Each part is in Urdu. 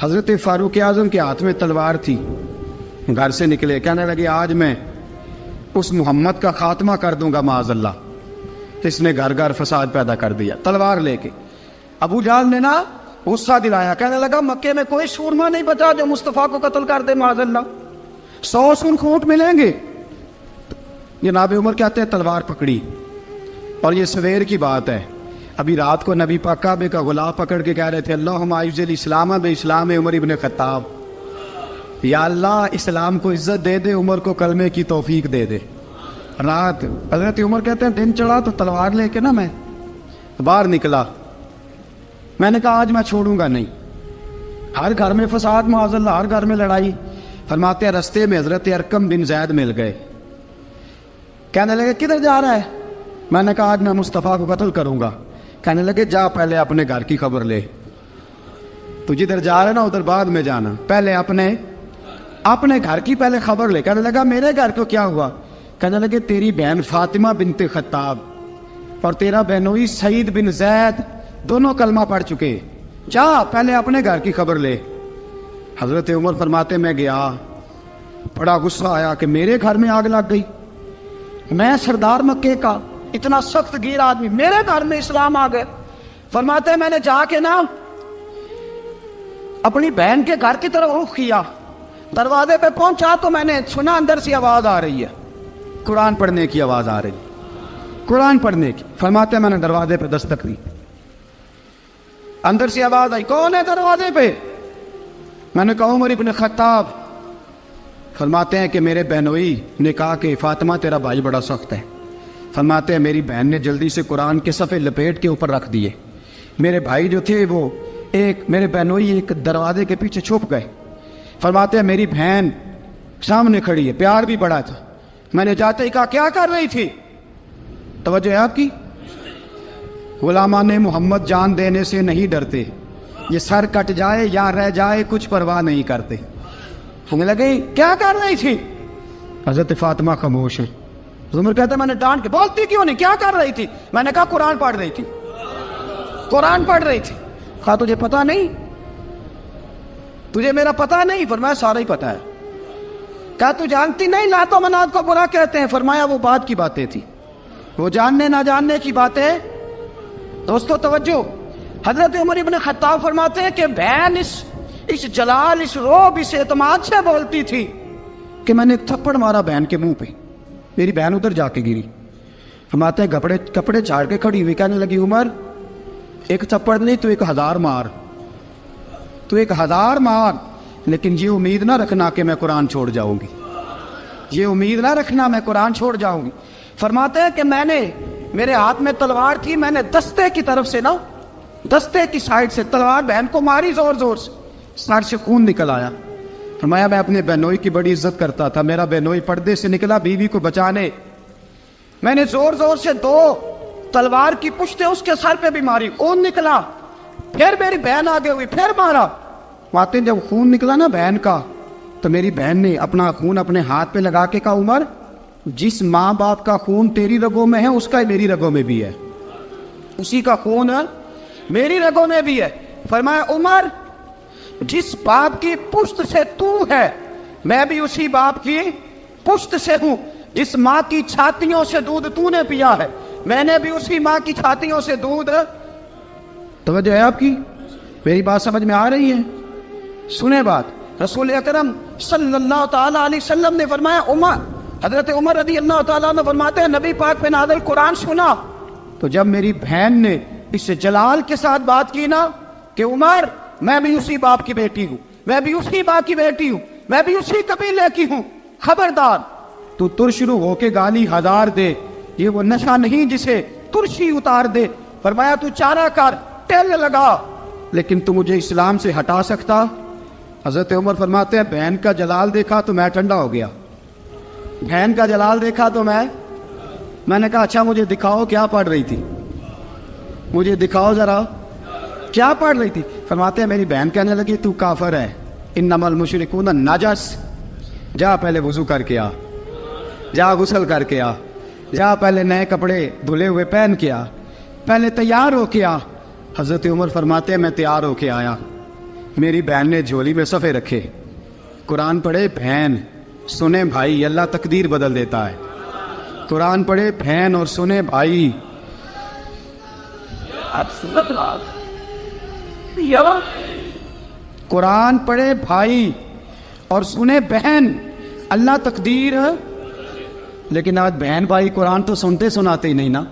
حضرت فاروق اعظم کے ہاتھ میں تلوار تھی، گھر سے نکلے، کہنے لگے آج میں اس محمد کا خاتمہ کر دوں گا معاذ اللہ۔ تو اس نے گھر گھر فساد پیدا کر دیا تلوار لے کے۔ ابو جہل نے نا غصہ دلایا، کہنے لگا مکے میں کوئی سورما نہیں بچا جو مصطفیٰ کو قتل کر دے معاذ اللہ، 100 سن کھونٹ ملیں گے۔ جناب عمر کہتے ہیں تلوار پکڑی، اور یہ سویر کی بات ہے، ابھی رات کو نبی پاک کعبے کا غلاف پکڑ کے کہہ رہے تھے اللہم اعز الاسلام باسلام عمر ابن خطاب، یا اللہ اسلام کو عزت دے دے، عمر کو کلمے کی توفیق دے دے۔ رات حضرت عمر کہتے ہیں دن چڑھا تو تلوار لے کے نا میں باہر نکلا، میں نے کہا آج میں چھوڑوں گا نہیں، ہر گھر میں فساد معاذ اللہ، ہر گھر میں لڑائی۔ فرماتے ہیں رستے میں حضرت ارقم بن زید مل گئے، کہنے لگے کدھر جا رہا ہے؟ میں نے کہا آج میں مصطفیٰ کو قتل کروں گا۔ کہنے لگے جا پہلے اپنے گھر کی خبر لے، تو جدھر جا رہے نا ادھر بعد میں جانا، پہلے اپنے گھر کی پہلے خبر لے۔ کہنے لگا میرے گھر کو کیا ہوا؟ کہنے لگے تیری بہن فاطمہ بنت خطاب اور تیرا بہنوئی سعید بن زید دونوں کلمہ پڑھ چکے، جا پہلے اپنے گھر کی خبر لے۔ حضرت عمر فرماتے میں گیا، بڑا غصہ آیا کہ میرے گھر میں آگ لگ گئی، میں سردار مکے کا اتنا سخت گیر آدمی، میرے گھر میں اسلام آ گئے۔ فرماتے ہیں میں نے جا کے نا اپنی بہن کے گھر کی طرف رخ کیا، دروازے پہ پہنچا تو میں نے سنا اندر سے آواز آ رہی ہے، قرآن پڑھنے کی آواز آ رہی، قرآن پڑھنے کی۔ فرماتے ہیں میں نے دروازے پہ دستک دی، اندر سے آواز آئی کون ہے دروازے پہ؟ میں نے کہا عمر ابن خطاب۔ فرماتے ہیں کہ میرے بہنوئی نے کہا کہ فاطمہ تیرا بھائی بڑا سخت ہے۔ فرماتے ہیں میری بہن نے جلدی سے قرآن کے صفحے لپیٹ کے اوپر رکھ دیے، میرے بھائی جو تھے وہ میرے بہنوئی ایک دروازے کے پیچھے چھپ گئے۔ فرماتے ہیں میری بہن سامنے کھڑی ہے، پیار بھی بڑا تھا، میں نے جاتے ہی کہا کیا کر رہی تھی؟ توجہ ہے آپ کی؟ غلامان محمد جان دینے سے نہیں ڈرتے، یہ سر کٹ جائے یا رہ جائے کچھ پرواہ نہیں کرتے۔ ہمیں لگے کیا کر رہی تھی؟ حضرت فاطمہ خاموش ہے۔ عمر کہتا ہے میں نے ڈانٹ کے، بولتی کیوں نہیں، کیا کر رہی تھی؟ میں نے کہا قرآن پڑھ رہی تھی، قرآن پڑھ رہی تھی۔ کہا تجھے پتا نہیں، تجھے میرا پتا نہیں؟ فرمایا سارا ہی پتا ہے۔ کہا تو جانتی نہیں لات و منات کو برا کہتے ہیں؟ فرمایا وہ بات کی باتیں تھی، وہ جاننے نہ جاننے کی باتیں۔ دوستو توجہ، حضرت عمر ابن خطاب فرماتے ہیں کہ بہن اس جلال، اس روب، اس اعتماد سے بولتی تھی کہ میں نے ایک تھپڑ مارا بہن کے منہ پہ، میری بہن ادھر جا کے گری۔ فرماتے ہیں کپڑے جھاڑ کے کھڑی ہوئی، کہنے لگی عمر ایک تھپڑ نہیں تو 1000 مار، تو 1000 مار، لیکن یہ امید نہ رکھنا کہ میں قرآن چھوڑ جاؤں گی، یہ امید نہ رکھنا میں قرآن چھوڑ جاؤں گی۔ فرماتے ہیں کہ میرے ہاتھ میں تلوار تھی، میں نے دستے کی طرف سے نا، دستے کی سائڈ سے تلوار بہن کو ماری زور زور سے، سر سے خون نکل آیا۔ فرمایا میں اپنے بہنوئی کی بڑی عزت کرتا تھا، میرا بہنوئی پردے سے نکلا بیوی کو بچانے، میں نے زور زور سے 2 تلوار کی پشتیں اس کے سر پہ بھی ماری، خون نکلا، پھر میری بہن آگے ہوئی، پھر مارا۔ آتے جب خون نکلا نا بہن کا، تو میری بہن نے اپنا خون اپنے ہاتھ پہ لگا کے کہا عمر جس ماں باپ کا خون تیری رگوں میں ہے اس کا میری رگوں میں بھی ہے، اسی کا خون میری رگوں میں بھی ہے۔ فرمایا عمر جس باپ کی پشت سے تو ہے میں بھی اسی باپ کی پشت سے ہوں، جس ماں کی چھاتیوں سے دودھ تو نے پیا ہے میں نے بھی اسی ماں کی چھاتیوں سے دودھ۔ توجہ ہے آپ کی؟ میری بات سمجھ میں آ رہی ہے؟ سنیں بات، رسول اکرم صلی اللہ تعالی علیہ وسلم نے فرمایا، حضرت عمر رضی اللہ تعالیٰ عنہ فرماتے ہیں نبی پاک پہ نازل قرآن سنا تو جب میری بہن نے اس جلال کے ساتھ بات کی نا کہ عمر میں بھی اسی باپ کی بیٹی ہوں، میں بھی اسی باپ کی بیٹی ہوں، میں بھی اسی قبیلے کی ہوں، خبردار تو ترشرو ہو کے گالی 1000 دے، یہ وہ نشہ نہیں جسے ترشی اتار دے۔ فرمایا تو چارہ کر، ٹیل لگا، لیکن تو مجھے اسلام سے ہٹا سکتا؟ حضرت عمر فرماتے ہیں بہن کا جلال دیکھا تو میں ٹھنڈا ہو گیا، بہن کا جلال دیکھا تو میں نے کہا اچھا مجھے دکھاؤ کیا پڑھ رہی تھی، مجھے دکھاؤ ذرا کیا پڑھ رہی تھی۔ فرماتے ہیں میری بہن کہنے لگی تو کافر ہے، انما المشرکون نجس، جا پہلے وضو کر کے آ، جا غسل کر کے آ، جا پہلے نئے کپڑے دھلے ہوئے پہن کے آ، پہلے تیار ہو کے آ۔ حضرت عمر فرماتے ہیں میں تیار ہو کے آیا، میری بہن نے جھولی میں صفحے رکھے، قرآن پڑھے بہن، سنے بھائی، اللہ تقدیر بدل دیتا ہے۔ قرآن پڑھے بہن اور سنے بھائی، قرآن پڑھے بھائی اور سنے بہن، اللہ تقدیر۔ لیکن آج بہن بھائی قرآن تو سنتے سناتے ہی نہیں نا،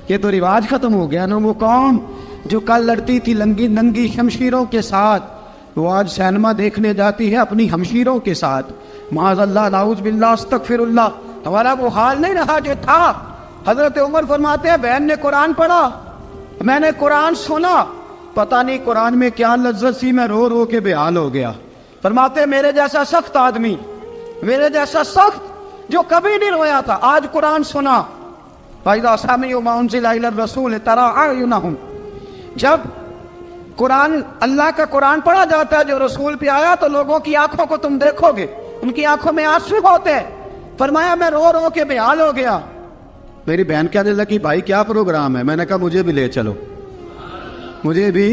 یہ تو رواج ختم ہو گیا نا۔ وہ قوم جو کل لڑتی تھی ننگی شمشیروں کے ساتھ، وہ آج سینما دیکھنے جاتی ہے اپنی ہمشیروں کے ساتھ۔ معاذ اللہ، نعوذ باللہ، استغفر اللہ۔ ہمارا وہ حال نہیں رہا جو تھا۔ حضرت عمر فرماتے ہیں بہن نے قرآن پڑھا، میں نے قرآن سنا، پتہ نہیں قرآن میں کیا لذت سی، میں رو رو کے بے حال ہو گیا۔ فرماتے ہیں میرے جیسا سخت آدمی، میرے جیسا سخت جو کبھی نہیں رویا تھا، آج قرآن سنا۔ فَإِذَا سَمِعُوا مَا أُنزِلَ إِلَى الرَّسُولِ تَرَىٰ أَعْيُنَهُمْ، جب قرآن، اللہ کا قرآن پڑھا جاتا ہے جو رسول پہ آیا، تو لوگوں کی آنکھوں کو تم دیکھو گے، ان کی آنکھوں میں آنسو ہوتے ہیں۔ فرمایا میں رو رو کے بے حال ہو گیا۔ میری بہن کہنے لگی بھائی کیا پروگرام ہے؟ میں نے کہا مجھے بھی لے چلو، مجھے بھی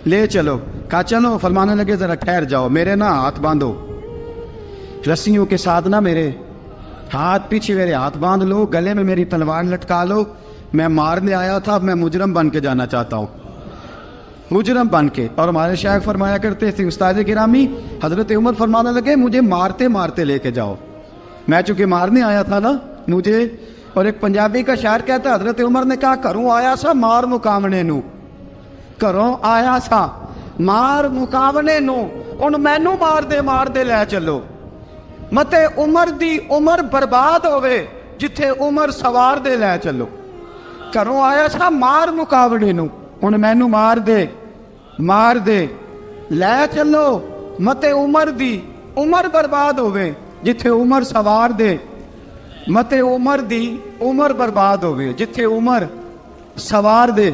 لے چلو۔ کہا چلو۔ فرمانے لگے ذرا ٹھہر جاؤ، میرے نا ہاتھ باندھو، رسیوں کے ساتھ نا میرے ہاتھ، پیچھے میرے ہاتھ باندھ لو، گلے میں میری تلوار لٹکا لو، میں مارنے آیا تھا، اب میں مجرم بن کے جانا چاہتا ہوں، مجرم بن کے۔ اور ہمارے شیخ فرمایا کرتے تھے استاد گرامی، حضرت عمر فرمانے لگے مجھے مارتے مارتے لے کے جاؤ، میں چونکہ مارنے آیا تھا نا مجھے۔ اور ایک پنجابی کا شاعر کہتا ہے حضرت عمر نے کہا گھروں آیا سا مار مقامنے نو، گھروں آیا سا مار مقامنے نو، ان مینو مار دے لے چلو، متے عمر دی عمر برباد ہوئے جتھے عمر سوار دے لے چلو۔ گھروں آیا سا مار مقابلے نو، ان مینو مار دے لے چلو، متے عمر دی عمر برباد ہوئے جتھے عمر سوار دے، متے عمر دی عمر برباد ہوئے جتھے عمر سوار دے۔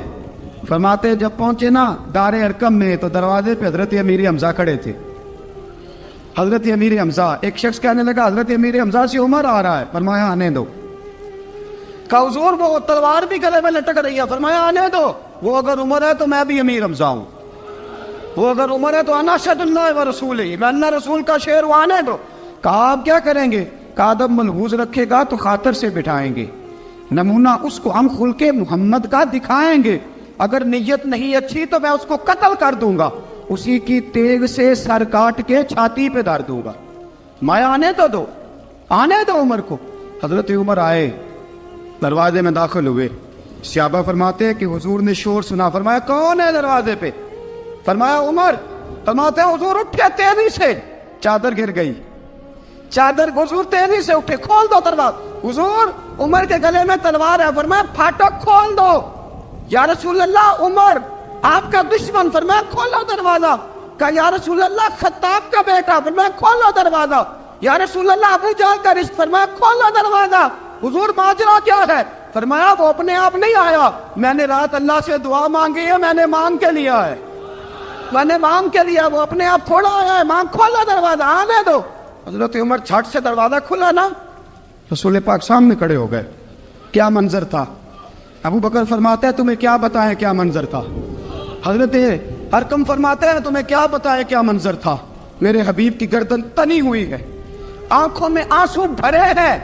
فرماتے جب پہنچے نا دار ارقم میں تو دروازے پہ حضرت امیر حمزہ کھڑے تھے۔ حضرت امیر حمزہ، ایک شخص کہنے لگا حضرت امیر حمزہ سے عمر آ رہا ہے، فرمایا آنے دو۔ کہا حضور وہ تلوار بھی گلے میں لٹک رہی ہے، فرمایا آنے دو، وہ اگر عمر ہے تو میں بھی امیر حمزہ ہوں، وہ اگر عمر ہے تو انا اشہد اللہ و رسول ہی، میں اللہ رسول کا شعر ہوں، آنے دو۔ کہا آپ کیا کریں گے؟ کہا ادب ملحوظ رکھے گا تو خاطر سے بٹھائیں گے، نمونہ اس کو ہم خلق محمد کا دکھائیں گے، اگر نیت نہیں اچھی تو میں اس کو قتل کر دوں گا، اسی کی تیغ سے سر کاٹ کے چھاتی پہ دھر دوں گا، میں آنے تو دو، آنے دو عمر کو۔ حضرت عمر آئے، دروازے میں داخل ہوئے، صحابہ فرماتے ہیں کہ حضور نے شور سنا، فرمایا کون ہے دروازے پہ؟ فرمایا عمر۔ فرماتے ہیں حضور اٹھے تیزی سے، چادر گر گئی، چادر، حضور تیزی سے اٹھے، کھول دو دروازہ۔ حضور عمر کے گلے میں تلوار ہے، فرمایا پھاٹک کھول دو۔ یا رسول اللہ عمر آپ کا دشمن، فرمایا کھولو دروازہ۔ کہا یا رسول اللہ خطاب کا بیٹا، فرمایا کھولو دروازہ۔ یا رسول اللہ ابو جہل کا رشت، فرمایا کھولو دروازہ۔ حضور ماجرا کیا ہے؟ فرمایا وہ اپنے آپ نہیں آیا، میں نے رات اللہ سے دعا مانگی ہے، میں نے مانگ کے لیا ہے، میں نے مانگ کے لیا، وہ اپنے آپ تھوڑا آیا ہے، مانگ، کھولو دروازہ، آنے دو۔ حضرت عمر چھٹ سے دروازہ کھلا نا، رسول پاک سامنے کھڑے ہو گئے۔ کیا منظر تھا؟ ابو بکر فرماتے ہیں تمہیں کیا بتائیں کیا منظر تھا؟ حضرت ارقم فرماتے ہیں تمہیں کیا بتائیں کیا منظر تھا؟ میرے حبیب کی گردن تنی ہوئی ہے، آنکھوں میں آنسو بھرے ہیں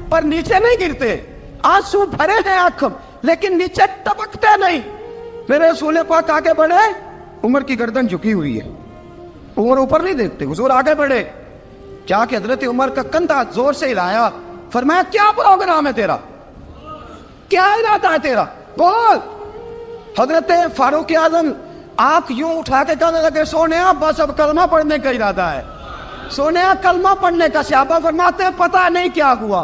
پر نیچے نہیں گرتے، آنسو بھرے ہیں آنکھوں لیکن نیچے ٹپکتے نہیں۔ میرے رسول پاک آگے بڑھے، عمر کی گردن جھکی ہوئی ہے، عمر اوپر نہیں دیکھتے، حضور آگے بڑھے، جا کے حضرت عمر کا کندھا زور سے ہلایا، فرمایا کیا پروگرام ہے تیرا، کیا ارادہ ہے تیرا، بول۔ حضرت فاروق اعظم آنکھ یوں اٹھا کے کہنے لگے سونیا بس اب کلمہ پڑھنے کا ارادہ ہے، سونیا کلمہ پڑھنے کا۔ صحابہ فرماتے ہیں پتہ نہیں کیا ہوا،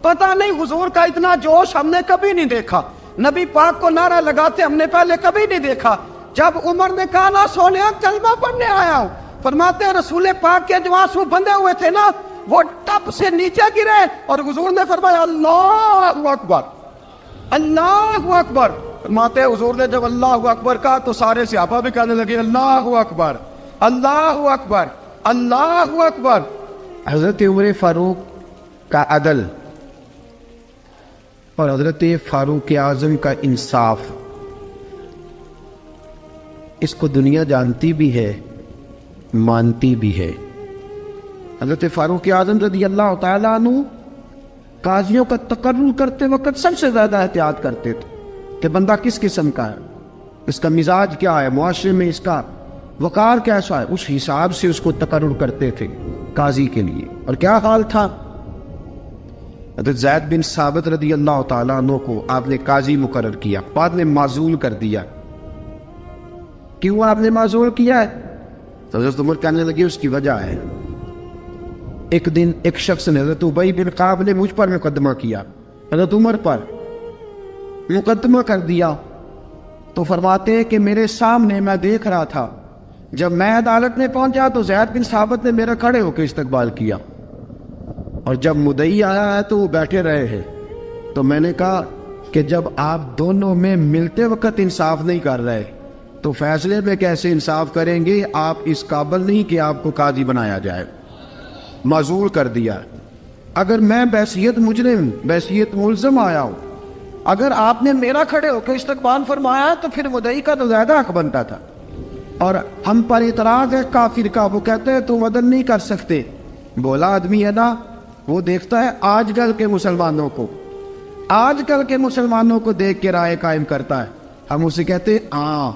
پتہ نہیں، حضور کا اتنا جوش ہم نے کبھی نہیں دیکھا، نبی پاک کو نعرہ لگاتے ہم نے پہلے کبھی نہیں دیکھا۔ جب عمر نے کہا نا سونیا کلمہ پڑھنے آیا ہوں، فرماتے ہیں رسول پاک کے جو آنسو بندے ہوئے تھے نا وہ ٹپ سے نیچے گرے، اور حضور نے فرمایا اللہ اکبر، اللہ اکبر۔ فرماتے ہیں حضور نے جب اللہ اکبر کہا تو سارے صحابہ بھی کہنے لگے اللہ اکبر، اللہ اکبر، اللہ اکبر۔ حضرت عمر فاروق کا عدل اور حضرت فاروق اعظم کا انصاف، اس کو دنیا جانتی بھی ہے مانتی بھی ہے۔ حضرت فاروق اعظم رضی اللہ تعالیٰ عنہ قاضیوں کا تقرر کرتے وقت سب سے زیادہ احتیاط کرتے تھے کہ بندہ کس قسم کا ہے، اس کا مزاج کیا ہے، معاشرے میں اس کا وقار کیسا ہے، اس حساب سے اس کو تقرر کرتے تھے قاضی کے لیے۔ اور کیا حال تھا؟ حضرت زید بن ثابت رضی اللہ تعالیٰ عنہ کو آپ نے قاضی مقرر کیا، بعد میں معزول کر دیا۔ کیوں آپ نے معزول کیا ہے؟ تو حضرت عمر کہنے لگے اس کی وجہ ہے، ایک دن ایک شخص نے، حضرت ابی بن کعب نے مجھ پر مقدمہ کیا، حضرت عمر پر مقدمہ کر دیا، تو فرماتے ہیں کہ میرے سامنے میں دیکھ رہا تھا، جب میں عدالت میں پہنچا تو زید بن ثابت نے میرا کھڑے ہو کے استقبال کیا، اور جب مدعی آیا ہے تو وہ بیٹھے رہے ہیں۔ تو میں نے کہا کہ جب آپ دونوں میں ملتے وقت انصاف نہیں کر رہے تو فیصلے میں کیسے انصاف کریں گے؟ آپ اس قابل نہیں کہ آپ کو قاضی بنایا جائے، معزول کر دیا۔ اگر میں بحیثیت مجرم، بحیثیت ملزم آیا ہوں، اگر آپ نے میرا کھڑے ہو کے استقبال فرمایا تو پھر مدعی کا تو زیادہ حق بنتا تھا۔ اور ہم پر اعتراض ہے کافر کا، وہ کہتے ہیں تم عدل نہیں کر سکتے۔ بولا آدمی ہے نا، وہ دیکھتا ہے آج کل کے مسلمانوں کو، آج کل کے مسلمانوں کو دیکھ کے رائے قائم کرتا ہے۔ ہم اسے کہتے ہیں ہاں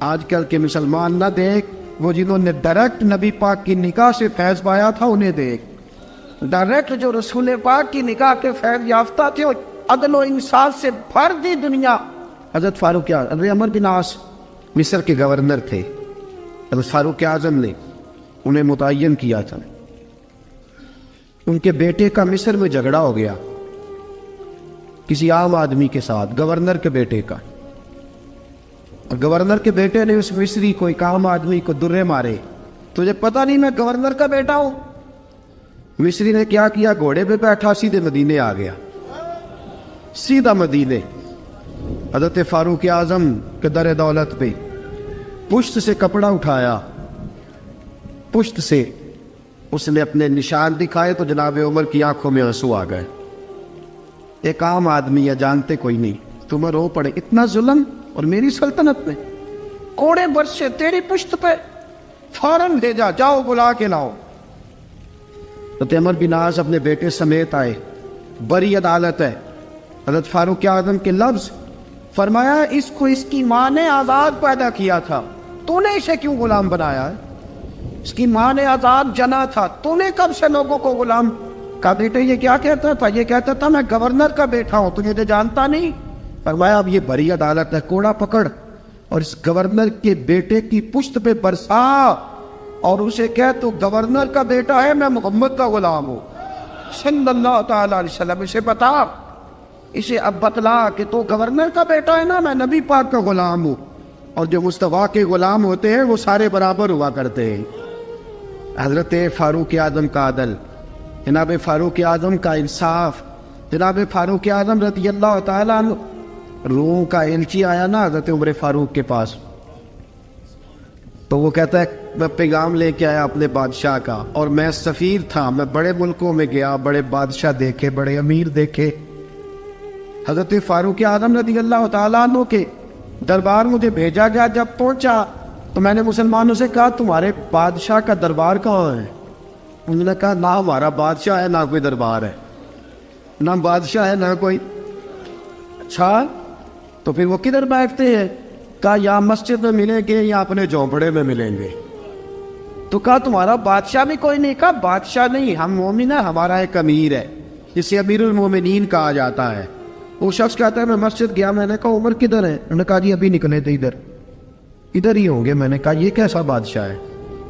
آج کل کے مسلمان نہ دیکھ، وہ جنہوں نے ڈائریکٹ نبی پاک کی نکاح سے فیض پایا تھا انہیں دیکھ، ڈائریکٹ جو رسول پاک کی نکاح کے فیض یافتہ تھے، عدل و انصاف سے بھر دی دنیا۔ حضرت فاروق اعظم، حضرت عمر بن عاص مصر کے گورنر تھے، حضرت فاروق اعظم نے انہیں متعین کیا تھا۔ ان کے بیٹے کا مصر میں جھگڑا ہو گیا کسی عام آدمی کے ساتھ، گورنر کے بیٹے کا، اور گورنر کے بیٹے نے اس مصری کو، ایک عام آدمی کو درے مارے۔ تجھے پتہ نہیں میں گورنر کا بیٹا ہوں؟ مصری نے کیا کیا؟ گھوڑے پہ بیٹھا سیدھے مدینے آ گیا، سیدھا مدینے۔ حضرت فاروق اعظم کے در دولت پہ پشت سے کپڑا اٹھایا، پشت سے اس نے اپنے نشان دکھائے تو جناب عمر کی آنکھوں میں آنسو آ گئے۔ ایک عام آدمی ہے، جانتے کوئی نہیں، تمہیں رو پڑے، اتنا ظلم، اور میری سلطنت میں کوڑے برسے تیری پشت پہ، فوراً لے جا، جاؤ بلا کے لاؤ۔ حضرت عمر بن عاص اپنے بیٹے سمیت آئے، بڑی عدالت ہے۔ حضرت فاروق اعظم کے لفظ فرمایا اس کو اس کی ماں نے آزاد پیدا کیا تھا، تو نے اسے کیوں غلام بنایا ہے؟ اس کی ماں نے آزاد جنا تھا، تو نے کب سے لوگوں کو غلام کا؟ بیٹے یہ کیا کہتا تھا؟ یہ کہتا تھا میں گورنر کا بیٹا ہوں، تجھے تو جانتا نہیں۔ فرمایا اب یہ بڑی عدالت ہے، کوڑا پکڑ اور اس گورنر کے بیٹے کی پشت پہ برسا اور اسے کہہ تو گورنر کا بیٹا ہے، میں محمد کا غلام ہوں صلی اللہ تعالی علیہ وسلم۔ اسے بتا، اسے اب بتلا کہ تو گورنر کا بیٹا ہے نا، میں نبی پاک کا غلام ہوں، اور جو مصطفیٰ کے غلام ہوتے ہیں وہ سارے برابر ہوا کرتے ہیں۔ حضرت فاروق اعظم کا عدل، جناب فاروق اعظم کا انصاف، جناب فاروق اعظم رضی اللہ تعالیٰ عنہ۔ روم کا ایلچی آیا نا حضرت عمر فاروق کے پاس، تو وہ کہتا ہے میں پیغام لے کے آیا اپنے بادشاہ کا، اور میں سفیر تھا، میں بڑے ملکوں میں گیا، بڑے بادشاہ دیکھے، بڑے امیر دیکھے۔ حضرت فاروق اعظم رضی اللہ تعالیٰ عنہ کے دربار مجھے بھیجا گیا، جب پہنچا تو میں نے مسلمانوں سے کہا تمہارے بادشاہ کا دربار کہاں ہے؟ انہوں نے کہا نہ ہمارا بادشاہ ہے، نہ کوئی دربار ہے، نہ بادشاہ ہے، نہ کوئی۔ اچھا تو پھر وہ کدھر بیٹھتے ہیں؟ کہا یا مسجد میں ملیں گے یا اپنے جھونپڑے میں ملیں گے۔ تو کہا تمہارا بادشاہ بھی کوئی نہیں؟ کہا بادشاہ نہیں، ہم مومن ہیں، ہمارا ایک امیر ہے جسے امیر المومنین کہا جاتا ہے۔ وہ شخص کہتا ہے میں مسجد گیا، میں نے کہا عمر کدھر ہے؟ انہوں نے کہا جی ابھی نکلے تھے، ادھر ہی ہوں گے۔ میں نے کہا یہ کیسا بادشاہ ہے؟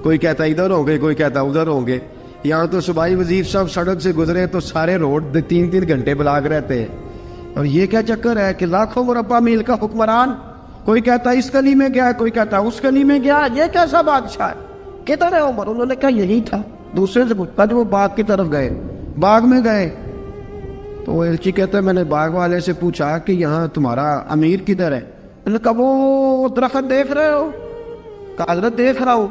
کوئی کہتا ادھر ہوں گے، کوئی کہتا ادھر ہوں گے۔ یہاں تو صوبائی وزیر صاحب سڑک سے گزرے تو سارے روڈ 3 گھنٹے بلاک رہتے ہیں، اور یہ کیا چکر ہے کہ لاکھوں مربع میل کا حکمران، کوئی کہتا اس گلی میں گیا، کوئی کہتا اس گلی میں گیا، یہ کیسا بادشاہ ہے؟ کدھر ہے عمر؟ انہوں نے کہا یہی تھا۔ دوسرے سے پوچھتا جو وہ باغ کی طرف گئے، باغ میں گئے تو وہ ایلچی کہتا ہے میں نے باغ والے سے پوچھا کہ یہاں تمہارا امیر کدھر ہے؟ انہوں نے کہا وہ درخت دیکھ رہے ہو؟ کہا حضرت دیکھ رہا ہوں۔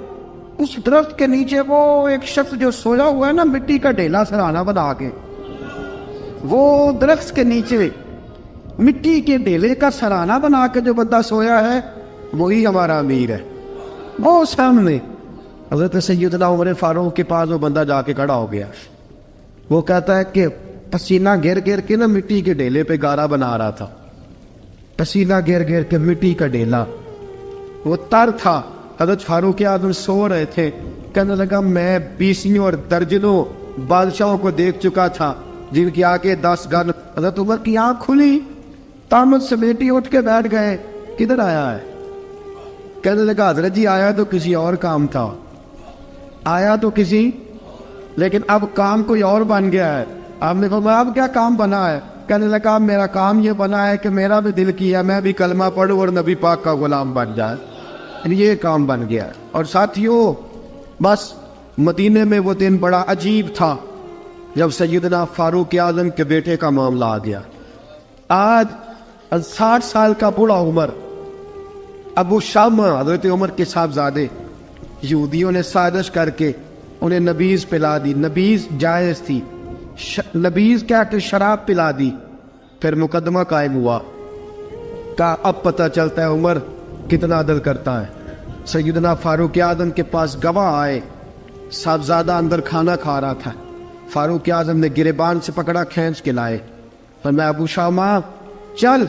اس درخت کے نیچے وہ ایک شخص جو سویا ہوا ہے نا، مٹی کا ڈھیلا سرہانہ بنا کے، وہ درخت کے نیچے مٹی کے ڈھیلے کا سرہانہ بنا کے جو بندہ سویا ہے وہی ہمارا امیر ہے۔ وہ سامنے حضرت سیدنا عمر فاروق کے پاس وہ بندہ جا کے کھڑا ہو گیا. وہ کہتا ہے کہ پسینہ گر گر کے نا مٹی کے ڈھیلے پہ گارا بنا رہا تھا. پسینہ گر گر کے مٹی کا ڈھیلا, وہ تر تھا. حضرت فاروق اعظم سو رہے تھے. کہنے لگا میں بیسیوں اور درجنوں بادشاہوں کو دیکھ چکا تھا جن کی آگے 10 گن. حضرت عمر کی آنکھ کھلی, طامت سمیٹی اٹھ کے بیٹھ گئے. کدھر آیا ہے؟ کہنے لگا حضرت جی آیا تو کسی اور کام تھا, آیا تو کسی, لیکن اب کام کوئی اور بن گیا ہے. آپ نے فرمایا اب کیا کام بنا ہے؟ کہنے لگا میرا کام یہ بنا ہے کہ میرا بھی دل کیا میں بھی کلمہ پڑھوں اور نبی پاک کا غلام بن جائے. یہ کام بن گیا. اور ساتھیوں بس مدینے میں وہ دن بڑا عجیب تھا جب سیدنا فاروق اعظم کے بیٹے کا معاملہ آ گیا. آج 60 سال کا بوڑھا عمر, ابو شامہ حضرت عمر کے صاحبزادے, یہودیوں نے سازش کر کے انہیں نبیذ پلا دی. نبیذ جائز تھی, نبیذ کیا کہ شراب پلا دی. پھر مقدمہ قائم ہوا. کہا اب پتہ چلتا ہے عمر کتنا عدل کرتا ہے. سیدنا فاروق اعظم کے پاس گواہ آئے. صاحبزادہ اندر کھانا کھا رہا تھا. فاروق اعظم نے گریبان سے پکڑا, کھینچ کے لائے. فرمایا ابو شامہ چل,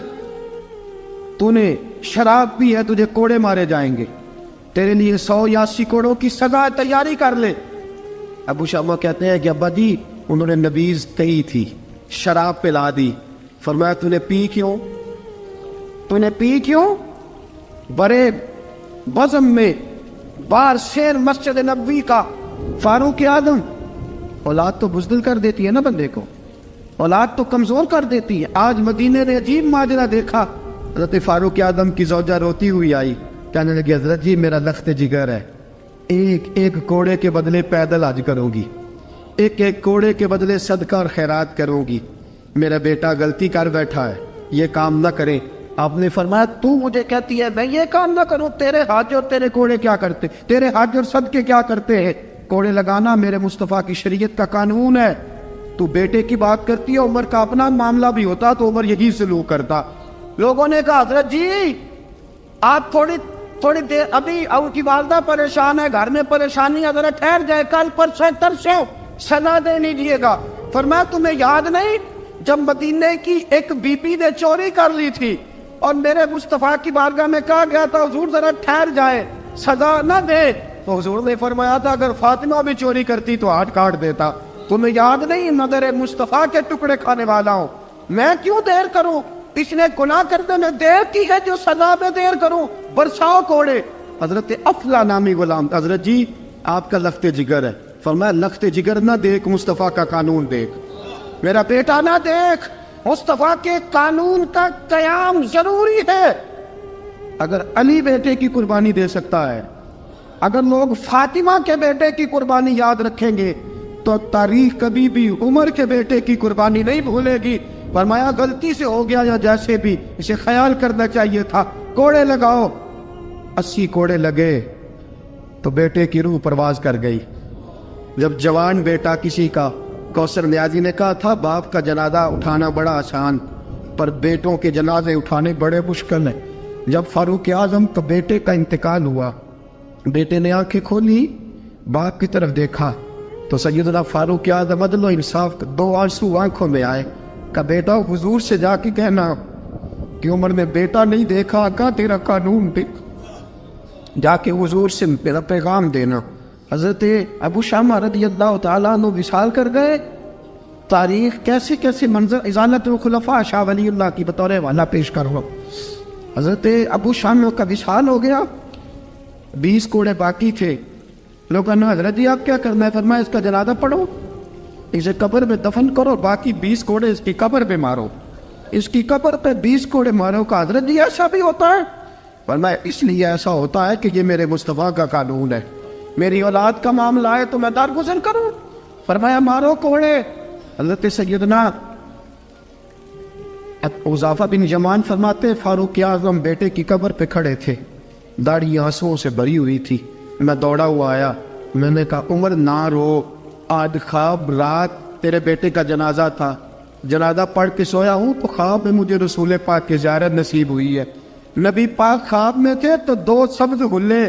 تو نے شراب پی ہے, تجھے کوڑے مارے جائیں گے, تیرے لیے 100 یا 80 کوڑوں کی سزا تیاری کر لے. ابو شامہ کہتے ہیں کہ ابا جی انہوں نے نبیذ کہی تھی, شراب پلا دی. فرمایا تو نے پی کیوں؟ تو نے پی کیوں؟ بڑے بزم میں بار شیر مسجد نبوی کا فاروق اعظم. اولاد تو بزدل کر دیتی ہے نا بندے کو, اولاد تو کمزور کر دیتی ہے. آج مدینے نے عجیب ماجرا دیکھا. حضرت فاروق اعظم کی زوجہ روتی ہوئی آئی, کہنے لگی حضرت جی میرا لخت جگر ہے, ایک ایک کوڑے کے بدلے پیدل حج کروں گی, ایک ایک کوڑے کے بدلے صدقہ اور خیرات کروں گی. میرا بیٹا غلطی کر بیٹھا ہے, یہ کام نہ کرے. آپ نے فرمایا تو مجھے کہتی ہے میں یہ کام نہ کروں؟ تیرے حج اور تیرے کوڑے کیا کرتے, تیرے حج اور صدقے کیا کرتے ہیں؟ کوڑے لگانا میرے مصطفیٰ کی شریعت کا قانون ہے. تو بیٹے کی بات کرتی ہے, عمر کا اپنا معاملہ بھی ہوتا تو عمر یہی سلوک کرتا. لوگوں نے کہا حضرت جی آپ تھوڑی دیر, ابھی ان کی والدہ پریشان ہے, گھر میں پریشانی ہے, ذرا ٹھہر جائے, کل پرسوں ترسوں سزا دے لیجیے گا. فرمایا تمہیں یاد نہیں جب مدینے کی ایک بی بی نے چوری کر لی تھی اور میرے مصطفیٰ کی بارگاہ میں کہا گیا تھا حضور ذرا ٹھہر جائے, سزا نہ دے, تو حضور نے فرمایا تھا اگر فاطمہ بھی چوری کرتی تو ہاتھ کاٹ دیتا. تمہیں یاد نہیں نظر مصطفیٰ کے ٹکڑے کھانے والا ہوں, میں کیوں دیر کروں؟ اس نے گناہ کرنے میں دیر کی ہے جو سزا میں دیر کروں, برساؤ کوڑے. حضرت افلا نامی غلام, حضرت جی آپ کا لخت جگر ہے. فرمایا لخت جگر نہ دیکھ, مصطفیٰ کا قانون دیکھ. میرا بیٹا نہ دیکھ, مصطفیٰ کے قانون کا قیام ضروری ہے. اگر علی بیٹے کی قربانی دے سکتا ہے, اگر لوگ فاطمہ کے بیٹے کی قربانی یاد رکھیں گے تو تاریخ کبھی بھی عمر کے بیٹے کی قربانی نہیں بھولے گی. فرمایا غلطی سے ہو گیا یا جیسے بھی, اسے خیال کرنا چاہیے تھا. کوڑے لگاؤ. 80 کوڑے لگے تو بیٹے کی روح پرواز کر گئی. جب جوان بیٹا کسی کا, کوثر نیازی نے کہا تھا باپ کا جنازہ اٹھانا بڑا آسان, پر بیٹوں کے جنازے اٹھانے بڑے مشکل ہیں. جب فاروق اعظم کا بیٹے کا انتقال ہوا, بیٹے نے آنکھیں کھولی, باپ کی طرف دیکھا تو سیدنا فاروق اعظم عدل و انصاف 2 آنسو آنکھوں میں آئے. کہ بیٹا حضور سے جا کے کہنا کہ عمر نے بیٹا نہیں دیکھا, کا تیرا قانون دیکھ, جا کے حضور سے میرا پیغام دینا. حضرت ابو شامہ رضی اللہ تعالیٰ عنہ وصال کر گئے. تاریخ کیسے کیسے منظر ازالت الخلفاء شاہ ولی اللہ کی بطور حوالہ پیش کرو. حضرت ابو شامہ کا وصال ہو گیا, 20 کوڑے باقی تھے. لوگوں نے حضرت جی آپ کیا کرنا ہے؟ فرمایا اس کا جنازہ پڑھو, اسے قبر میں دفن کرو, باقی 20 کوڑے اس کی قبر پہ مارو, اس کی قبر پہ 20 کوڑے مارو. کا حضرت جی ایسا بھی ہوتا ہے؟ فرمایا اس لیے ایسا ہوتا ہے کہ یہ میرے مصطفیٰ کا قانون ہے, میری اولاد کا معاملہ ہے تو میں درگزر کروں. فرمایا مارو کوڑے. حضرت سیدنا حذیفہ بن یمان فرماتے فاروق اعظم بیٹے کی قبر پہ کھڑے تھے, داڑھی آنسوؤں سے بھری ہوئی تھی. میں دوڑا ہوا آیا, میں نے کہا عمر نہ رو, آج خواب رات تیرے بیٹے کا جنازہ تھا, جنازہ پڑھ کے سویا ہوں تو خواب میں مجھے رسول پاک کی زیارت نصیب ہوئی ہے. نبی پاک خواب میں تھے تو 2 سبز غلے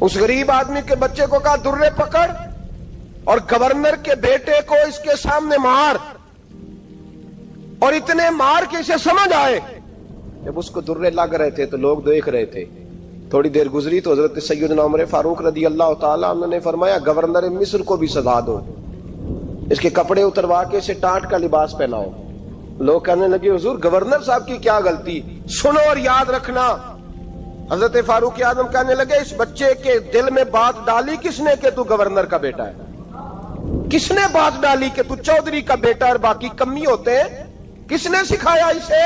اس غریب آدمی کے بچے کو کہا درے پکڑ اور گورنر کے بیٹے کو اس کے سامنے مار، اور اتنے مار کے اسے سمجھ آئے۔ جب اس کو درے لگ رہے تھے تو لوگ دیکھ رہے تھے، تھوڑی دیر گزری تو حضرت سیدنا عمر فاروق رضی اللہ تعالیٰ عنہ نے فرمایا گورنر مصر کو بھی سزا دو، اس کے کپڑے اتروا کے اسے ٹاٹ کا لباس پہناؤ۔ لوگ کہنے لگے حضور گورنر صاحب کی کیا غلطی، سنو اور یاد رکھنا۔ حضرت فاروق اعظم کہنے لگے اس بچے کے دل میں بات ڈالی کس نے کہ تو گورنر کا بیٹا ہے؟ کس نے بات ڈالی کہ تو چودھری کا بیٹا اور باقی کمی ہوتے ہیں؟ کس نے سکھایا اسے؟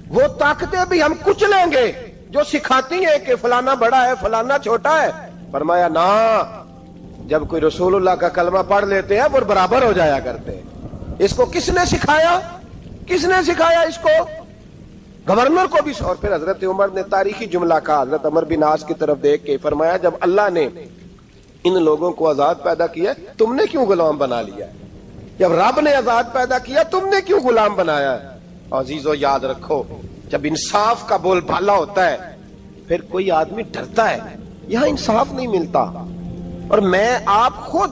وہ طاقتیں بھی ہم کچھ لیں گے جو سکھاتی ہیں کہ فلانا بڑا ہے فلانا چھوٹا ہے۔ فرمایا نا، جب کوئی رسول اللہ کا کلمہ پڑھ لیتے ہیں وہ برابر ہو جایا کرتے ہیں۔ اس کو کس نے سکھایا؟ کس نے سکھایا اس کو؟ گورنر کو بھی۔ اور پھر حضرت عمر نے تاریخی جملہ کہا، حضرت عمر بن عاص کی طرف دیکھ کے فرمایا جب اللہ نے ان لوگوں کو آزاد پیدا کیا تم نے کیوں غلام بنا لیا؟ جب رب نے آزاد پیدا کیا تم نے کیوں غلام بنایا؟ عزیزو یاد رکھو، جب انصاف کا بول بالا ہوتا ہے پھر کوئی آدمی ڈرتا ہے، یہاں انصاف نہیں ملتا۔ اور میں آپ خود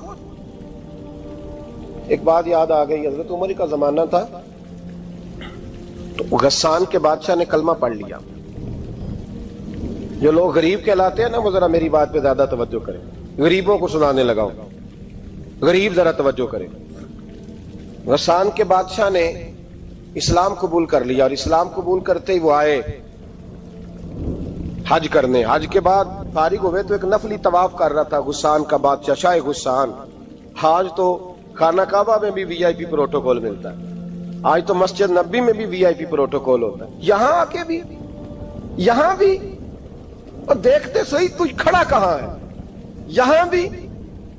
ایک بات یاد آ گئی، حضرت عمر کا زمانہ تھا تو غسان کے بادشاہ نے کلمہ پڑھ لیا۔ جو لوگ غریب کہلاتے ہیں نا وہ ذرا میری بات پہ زیادہ توجہ کریں، غریبوں کو سنانے لگا ہوں، غریب ذرا توجہ کریں۔ غسان کے بادشاہ نے اسلام قبول کر لیا، اور اسلام قبول کرتے ہی وہ آئے حج کرنے۔ حج کے بعد فارغ ہوئے تو ایک نفلی طواف کر رہا تھا غسان کا بادشاہ، شاہ غسان۔ حج تو خانہ کعبہ میں بھی وی آئی پی پروٹوکول ملتا ہے، آج تو مسجد نبی میں بھی وی آئی پی پروٹوکول ہوتا ہے، یہاں آ کے بھی، یہاں بھی۔ اور دیکھتے صحیح تو کھڑا کہاں ہے؟ یہاں بھی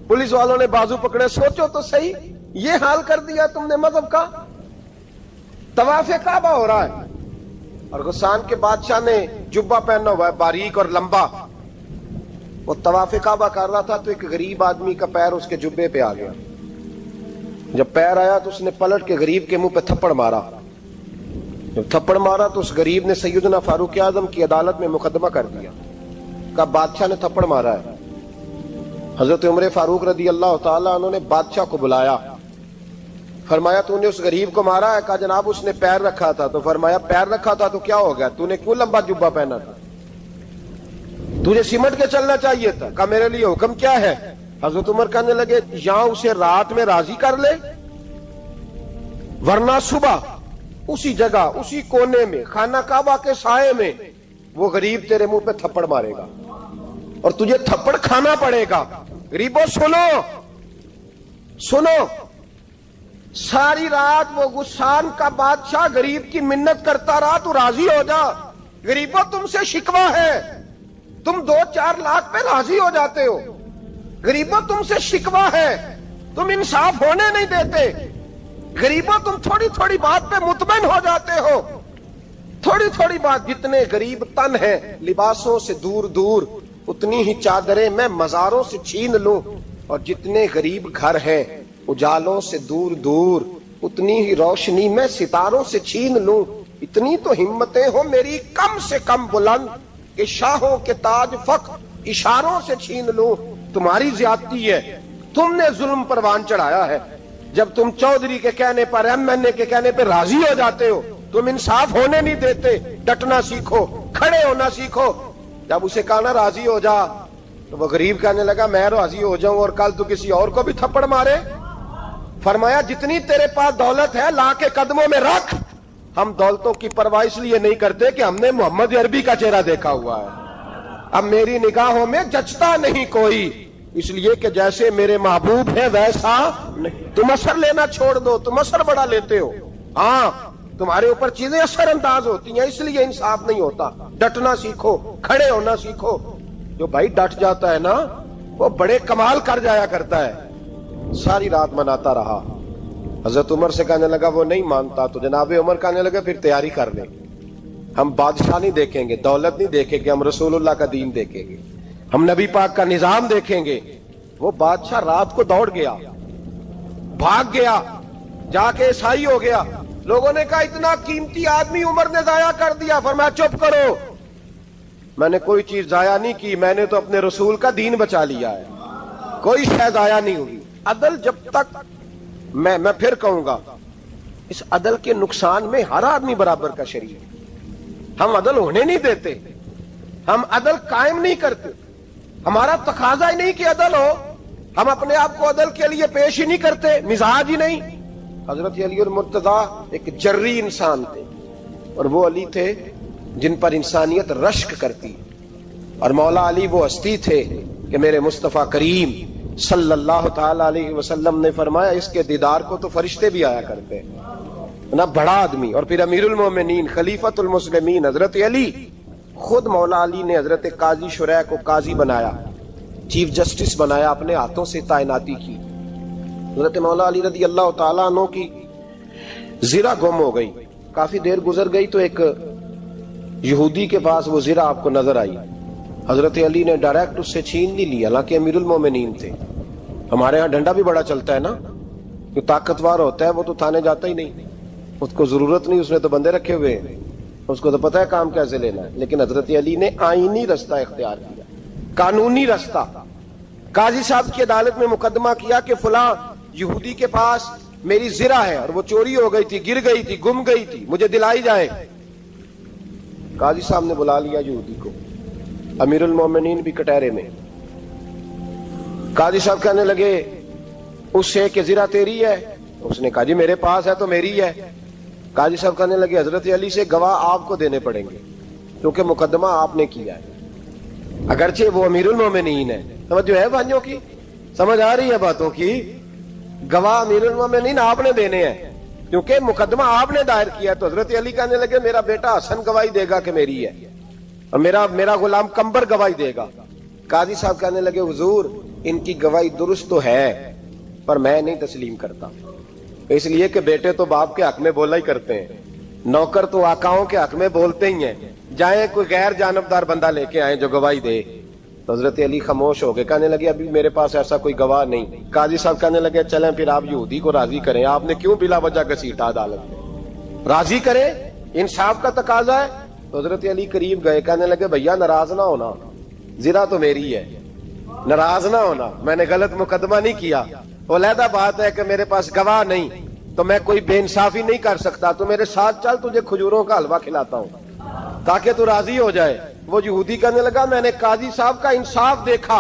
پولیس والوں نے بازو پکڑے، سوچو تو صحیح یہ حال کر دیا تم نے مذہب کا۔ طواف کعبہ ہو رہا ہے اور غسان کے بادشاہ نے جبہ پہنا ہوا ہے باریک اور لمبا، وہ طواف کعبہ کر رہا تھا تو ایک غریب آدمی کا پیر اس کے جبے پہ آ گیا۔ جب پیر آیا تو اس نے پلٹ کے غریب کے منہ پہ تھپڑ مارا۔ جب تھپڑ مارا تو اس غریب نے سیدنا فاروق اعظم کی عدالت میں مقدمہ کر دیا، کہا بادشاہ نے تھپڑ مارا ہے۔ حضرت عمر فاروق رضی اللہ تعالیٰ عنہ نے بادشاہ کو بلایا، فرمایا تو نے اس غریب کو مارا ہے؟ کہا جناب اس نے پیر رکھا تھا۔ تو فرمایا پیر رکھا تھا تو کیا ہو گیا؟ تو نے کیوں لمبا جبہ پہنا تھا؟ تجھے سمٹ کے چلنا چاہیے تھا۔ کہا میرے لیے حکم کیا ہے؟ حضرت عمر کہنے لگے یہاں اسے رات میں راضی کر لے، ورنہ صبح اسی جگہ اسی کونے میں خانہ کعبہ کے سائے میں وہ غریب تیرے منہ پہ تھپڑ مارے گا اور تجھے تھپڑ کھانا پڑے گا۔ غریبوں سنو سنو، ساری رات وہ غسان کا بادشاہ غریب کی منت کرتا رہا تو راضی ہو جا۔ غریبوں تم سے شکوہ ہے، تم 2-4 لاکھ پہ راضی ہو جاتے ہو۔ غریبوں تم سے شکوہ ہے، تم انصاف ہونے نہیں دیتے۔ غریبوں تم تھوڑی تھوڑی بات پہ مطمئن ہو جاتے ہو، تھوڑی تھوڑی بات۔ جتنے غریب تن ہیں لباسوں سے دور دور، اتنی ہی چادریں میں مزاروں سے چھین لوں، اور جتنے غریب گھر ہیں اجالوں سے دور دور، اتنی ہی روشنی میں ستاروں سے چھین لوں۔ اتنی تو ہمتیں ہو میری کم سے کم بلند کہ شاہوں کے تاج فخر اشاروں سے چھین لوں۔ تمہاری زیادتی ہے، تم نے ظلم پروان چڑھایا ہے۔ جب تم چودھری کے کہنے پر ایم این اے کے کہنے پہ راضی ہو جاتے ہو، تم انصاف ہونے نہیں دیتے۔ ڈٹنا سیکھو، کھڑے ہونا سیکھو۔ جب اسے کہا نا راضی ہو جا تو وہ غریب کہنے لگا میں راضی ہو جاؤں اور کل تو کسی اور کو بھی تھپڑ مارے؟ فرمایا جتنی تیرے پاس دولت ہے لا کے قدموں میں رکھ۔ ہم دولتوں کی پرواہ اس لیے نہیں کرتے کہ ہم نے محمد عربی کا چہرہ دیکھا ہوا ہے، اب میری نگاہوں میں جچتا نہیں کوئی، اس لیے کہ جیسے میرے محبوب ہے ویسا نہیں۔ تم اثر لینا چھوڑ دو، تم اثر بڑا لیتے ہو۔ ہاں تمہارے اوپر چیزیں اثر انداز ہوتی ہیں، اس لیے انصاف نہیں ہوتا۔ ڈٹنا سیکھو، کھڑے ہونا سیکھو۔ جو بھائی ڈٹ جاتا ہے نا وہ بڑے کمال کر جایا کرتا ہے۔ ساری رات مناتا رہا۔ حضرت عمر سے کہنے لگا وہ نہیں مانتا، تو جناب عمر کہنے لگا پھر تیاری کر لیں، ہم بادشاہ نہیں دیکھیں گے، دولت نہیں دیکھیں گے، ہم رسول اللہ کا دین دیکھیں گے، ہم نبی پاک کا نظام دیکھیں گے۔ وہ بادشاہ رات کو دوڑ گیا، بھاگ گیا، جا کے عیسائی ہو گیا۔ لوگوں نے کہا اتنا قیمتی آدمی عمر نے ضائع کر دیا۔ فرمایا چپ کرو، میں نے کوئی چیز ضائع نہیں کی, میں نے تو اپنے رسول کا دین بچا لیا ہے, کوئی شے ضائع نہیں ہوئی. عدل جب تک, میں پھر کہوں گا, اس عدل کے نقصان میں ہر آدمی برابر کا شریک ہے. ہم عدل ہونے نہیں دیتے, ہم عدل قائم نہیں کرتے, ہمارا تقاضا ہی نہیں کہ عدل ہو, ہم اپنے آپ کو عدل کے لیے پیش ہی نہیں کرتے, مزاج ہی نہیں. حضرت علی المرتضیٰ ایک جری انسان تھے, اور وہ علی تھے جن پر انسانیت رشک کرتی, اور مولا علی وہ ہستی تھے کہ میرے مصطفیٰ کریم صلی اللہ تعالی علیہ وسلم نے فرمایا اس کے دیدار کو تو فرشتے بھی آیا کرتے ہیں. نا بڑا آدمی, اور پھر امیر المومنین خلیفۃ المسلمین حضرت علی, خود مولا علی نے حضرت قاضی شریح کو قاضی بنایا, چیف جسٹس بنایا, اپنے ہاتھوں سے تعیناتی کی. حضرت مولا علی رضی اللہ تعالیٰ عنہ کی زرہ گم ہو گئی, کافی دیر گزر گئی تو ایک یہودی کے پاس وہ زرہ آپ کو نظر آئی. حضرت علی نے ڈائریکٹ اس سے چھین نہیں لی, حالانکہ امیر المومنین تھے. ہمارے ہاں ڈنڈا بھی بڑا چلتا ہے نا, جو طاقتور ہوتا ہے وہ تو تھانے جاتا ہی نہیں, اس کو ضرورت نہیں, اس نے تو بندے رکھے ہوئے ہیں, اس کو تو پتہ ہے کام کیسے لینا ہے. لیکن حضرت علی نے آئینی رستہ اختیار کیا, قانونی رستہ. قاضی صاحب کی عدالت میں مقدمہ کیا کہ فلاں یہودی کے پاس میری زرہ ہے اور وہ چوری ہو گئی تھی, گر گئی تھی, گم گئی تھی, مجھے دلائی جائے. قاضی صاحب نے بلا لیا یہودی کو, امیر المومنین بھی کٹہرے میں. قاضی صاحب کہنے لگے اس سے کہ زرہ تیری ہے؟ اس نے کہا جی میرے پاس ہے تو میری ہے. قاضی صاحب کہنے لگے حضرت علی سے گواہ آپ کو دینے پڑیں گے کیونکہ مقدمہ آپ نے کیا ہے, اگرچہ وہ امیر المومنین ہے. سمجھ جو ہے بھائیوں کی, سمجھ آ رہی ہے باتوں کی؟ گواہ امیر المومنین آپ نے دینے ہیں کیونکہ مقدمہ آپ نے دائر کیا. تو حضرت علی کہنے لگے میرا بیٹا حسن گواہی دے گا کہ میری ہے, اور میرا غلام کمبر گواہی دے گا. قاضی صاحب کہنے لگے حضور ان کی گواہی درست تو ہے پر میں نہیں تسلیم کرتا, اس لیے کہ بیٹے تو باپ کے حق میں بولا ہی کرتے ہیں, نوکر تو آقاؤں کے حق میں بولتے ہی ہیں, جائیں کوئی غیر جانبدار بندہ لے کے آئیں جو گواہی دے. تو حضرت علی خاموش ہو گئے, کہنے لگے ابھی میرے پاس ایسا کوئی گواہ نہیں. قاضی صاحب کہنے لگے چلیں پھر آپ یہودی کو راضی کریں, آپ نے کیوں بلا وجہ گھسیٹا عدالت میں, راضی کریں, انصاف کا تقاضا ہے. تو حضرت علی قریب گئے, کہنے لگے بھیا ناراض نہ ہونا, زرہ تو میری ہے, ناراض نہ ہونا, میں نے غلط مقدمہ نہیں کیا. علیحدہ بات ہے کہ میرے پاس گواہ نہیں تو میں کوئی بے انصافی نہیں کر سکتا, تو میرے ساتھ چل, تجھے کھجوروں کا حلوہ کھلاتا ہوں تاکہ تو راضی ہو جائے. وہ یہودی کہنے لگا میں نے قاضی صاحب کا انصاف دیکھا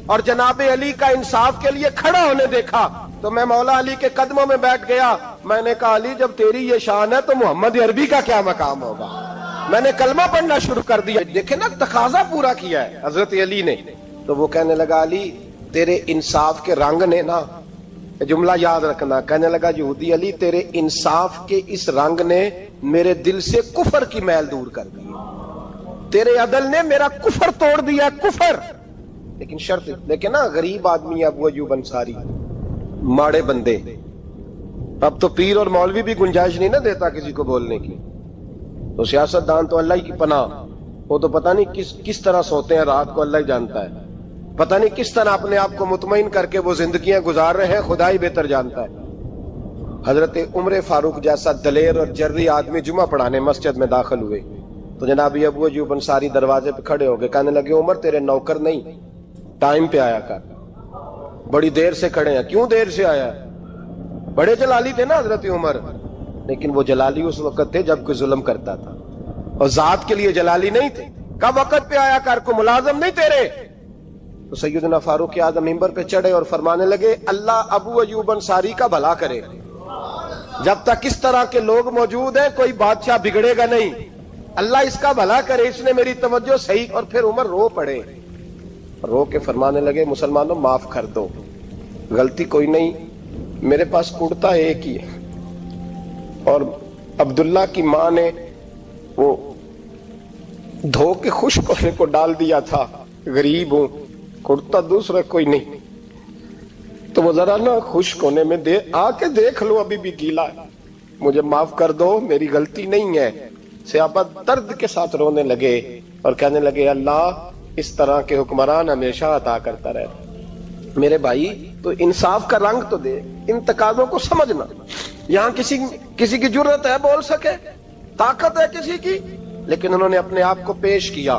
اور جناب علی کا انصاف کے لیے کھڑا ہونے دیکھا تو میں مولا علی کے قدموں میں بیٹھ گیا. میں نے کہا علی جب تیری یہ شان ہے تو محمد عربی کا کیا مقام ہوگا. میں نے کلمہ پڑھنا شروع کر دیا. دیکھیں نا تقاضا پورا کیا ہے حضرت علی نے. تو وہ کہنے لگا علی تیرے انصاف کے رنگ نے نا, جملہ یاد رکھنا, کہنے لگا یہودی علی تیرے انصاف کے اس رنگ نے میرے دل سے کفر کی میل دور کر دی, تیرے عدل نے میرا کفر توڑ دیا, کفر. لیکن شرط دیکھیں نا, غریب آدمی ابو ایوب انصاری, ماڑے بندے, اب تو پیر اور مولوی بھی گنجائش نہیں نہ دیتا کسی کو بولنے کی, تو سیاست دان تو اللہ کی پناہ, وہ تو پتہ نہیں کس طرح سوتے ہیں رات کو, اللہ ہی جانتا ہے, پتہ نہیں کس طرح اپنے آپ کو مطمئن کر کے وہ زندگیاں گزار رہے ہیں, خدا ہی بہتر جانتا ہے. حضرت عمر فاروق جیسا دلیر اور جرری آدمی جمعہ پڑھانے مسجد میں داخل ہوئے تو جناب ابو ایوب انصاری دروازے پہ کھڑے ہو گئے, کہنے لگے عمر تیرے نوکر نہیں, ٹائم پہ آیا کر, بڑی دیر سے کھڑے ہیں. کیوں دیر سے آیا؟ بڑے جلالی تھے نا حضرت عمر, لیکن وہ جلالی اس وقت تھے جب کوئی ظلم کرتا تھا, اور ذات کے لیے جلالی نہیں تھے. کب وقت پہ آیا کر, کو ملازم نہیں تیرے. تو سیدنا فاروق اعظم منبر پہ چڑھے اور فرمانے لگے اللہ ابو ایوب انصاری کا بھلا کرے, جب تک اس طرح کے لوگ موجود ہیں کوئی بادشاہ بگڑے گا نہیں, اللہ اس کا بھلا کرے, اس نے میری توجہ صحیح. اور پھر عمر رو پڑے, رو کے فرمانے لگے مسلمانوں معاف کر دو, غلطی کوئی نہیں, میرے پاس کرتا ایک ہی ہے, اور عبداللہ کی ماں نے وہ دھو کے خشک ہونے کو ڈال دیا تھا, غریب ہوں, کرتا دوسرا کوئی نہیں, تو وہ ذرا نا خشک ہونے میں آ کے دیکھ لو ابھی بھی گیلا ہے, مجھے معاف کر دو, میری غلطی نہیں ہے. صحابہ درد کے ساتھ رونے لگے اور کہنے لگے اللہ اس طرح کے حکمران ہمیشہ عطا کرتا رہے. میرے بھائی تو انصاف کا رنگ تو دے, ان تقاضوں کو سمجھنا. یہاں کسی کی جرت ہے بول سکے, طاقت ہے کسی کی, لیکن انہوں نے اپنے آپ کو پیش کیا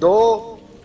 2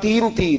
3।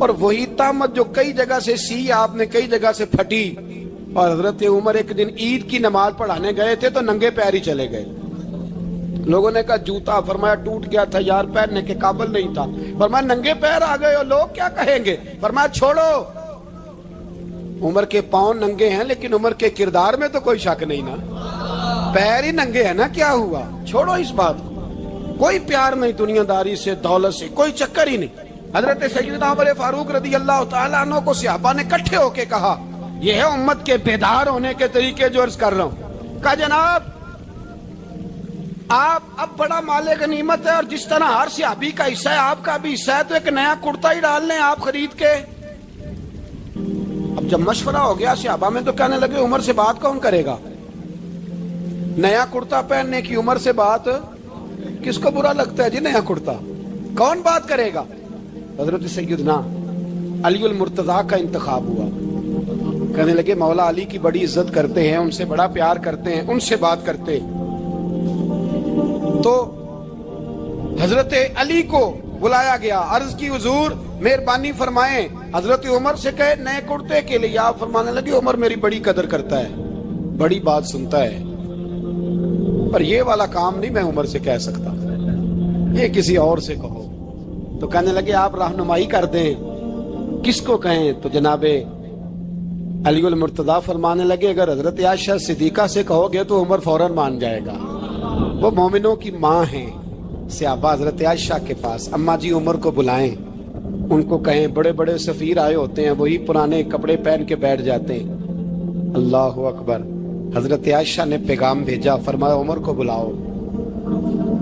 اور وہی تہمت جو کئی جگہ سے سی آپ نے کئی جگہ سے پھٹی. اور حضرت عمر ایک دن عید کی نماز پڑھانے گئے تھے تو ننگے پیر ہی چلے گئے. لوگوں نے کہا جوتا، فرمایا ٹوٹ گیا تھا یار، پہننے کے قابل نہیں تھا. فرمایا ننگے پیر آ گئے اور لوگ کیا کہیں گے؟ فرمایا چھوڑو، عمر کے پاؤں ننگے ہیں لیکن عمر کے کردار میں تو کوئی شک نہیں نا. پیر ہی ننگے ہیں نا، کیا ہوا؟ چھوڑو اس بات کو. کوئی پیار نہیں دنیا داری سے، دولت سے، کوئی چکر ہی نہیں. حضرت سیدنا عمر فاروق رضی اللہ تعالیٰ عنہ کو صحابہ نے کٹھے ہو کے کہا، یہ ہے امت کے بیدار ہونے کے طریقے جو عرض کر رہا ہوں. کہا جناب آپ اب بڑا مال غنیمت ہے اور جس طرح ہر صحابی کا حصہ ہے آپ کا بھی حصہ ہے، تو ایک نیا کرتا ہی ڈال لیں آپ خرید کے. اب جب مشورہ ہو گیا صحابہ میں تو کہنے لگے عمر سے بات کون کرے گا؟ نیا کرتا پہننے کی عمر سے بات کس کو برا لگتا ہے جی؟ نیا کرتا کون بات کرے گا؟ حضرت سیدنا علی المرتضیٰ کا انتخاب ہوا. کہنے لگے مولا علی کی بڑی عزت کرتے ہیں، ان سے بڑا پیار کرتے ہیں، ان سے بات کرتے. تو حضرت علی کو بلایا گیا، عرض کی حضور مہربانی فرمائیں. حضرت عمر سے کہے نئے کرتے کے لیے، آپ فرمانے لگے عمر میری بڑی قدر کرتا ہے، بڑی بات سنتا ہے، پر یہ والا کام نہیں میں عمر سے کہہ سکتا، یہ کسی اور سے کہو. تو کہنے لگے آپ رہنمائی کر دیں کس کو کہیں. تو جناب علی المرتضیٰ فرمانے لگے اگر حضرت عائشہ صدیقہ سے کہو گے تو عمر فوراً مان جائے گا، وہ مومنوں کی ماں ہیں. صحابہ حضرت عائشہ کے پاس، اماں جی عمر کو بلائیں، ان کو کہیں. بڑے بڑے سفیر آئے ہوتے ہیں، وہی پرانے کپڑے پہن کے بیٹھ جاتے ہیں. اللہ اکبر. حضرت عائشہ نے پیغام بھیجا، فرمایا عمر کو بلاؤ.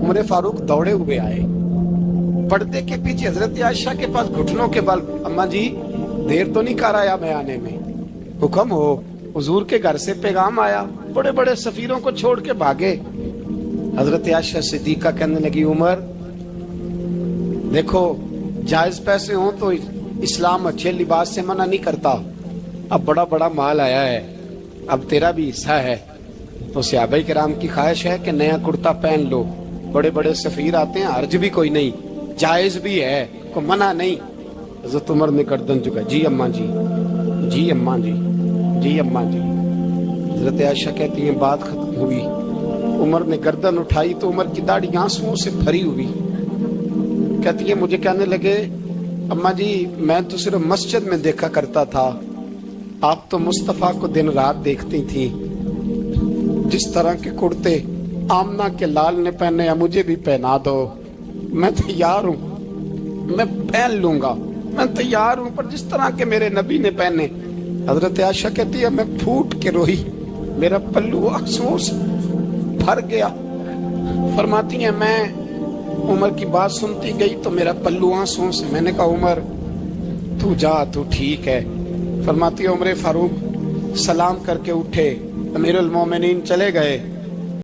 عمر فاروق دوڑے ہوئے آئے، پردے کے پیچھے حضرت عائشہ کے پاس گھٹنوں کے بل، اماں جی دیر تو نہیں کر آیا میں آنے میں؟ حکم ہو، حضور کے گھر سے پیغام آیا. بڑے بڑے سفیروں کو چھوڑ کے بھاگے. حضرت عائشہ صدیقہ کہنے لگی عمر دیکھو جائز پیسے ہوں تو اسلام اچھے لباس سے منع نہیں کرتا، اب بڑا بڑا مال آیا ہے، اب تیرا بھی حصہ ہے، تو صحابہ کرام کی خواہش ہے کہ نیا کرتا پہن لو. بڑے بڑے سفیر آتے ہیں، حرج بھی کوئی نہیں، جائز بھی ہے، کوئی منع نہیں. حضرت عمر نے گردن جھکا، جی اماں جی، جی اماں جی، جی اماں جی. حضرت عائشہ کہتی ہیں بات ختم ہوئی، عمر نے گردن اٹھائی تو عمر کی داڑھی آنسوؤں سے بھری ہوئی. کہتی ہے مجھے کہنے لگے اماں جی میں تو صرف مسجد میں دیکھا کرتا تھا، آپ تو مصطفیٰ کو دن رات دیکھتی تھی، جس طرح کے کرتے آمنہ کے لال نے پہنے ہیں مجھے بھی پہنا دو، میں تیار ہوں، میں پہن لوں گا، میں تیار ہوں، پر جس طرح کے میرے نبی نے پہنے. حضرت عائشہ کہتی ہے میں پھوٹ کے روئی، میرا پلو آنسوؤں سے بھر گیا. فرماتی ہیں میں عمر کی بات سنتی گئی تو میرا پلو آنسوؤں سے، میں نے کہا عمر تو جا، تو ٹھیک ہے. فرماتی ہے عمر فاروق سلام کر کے اٹھے، امیر المومنین چلے گئے.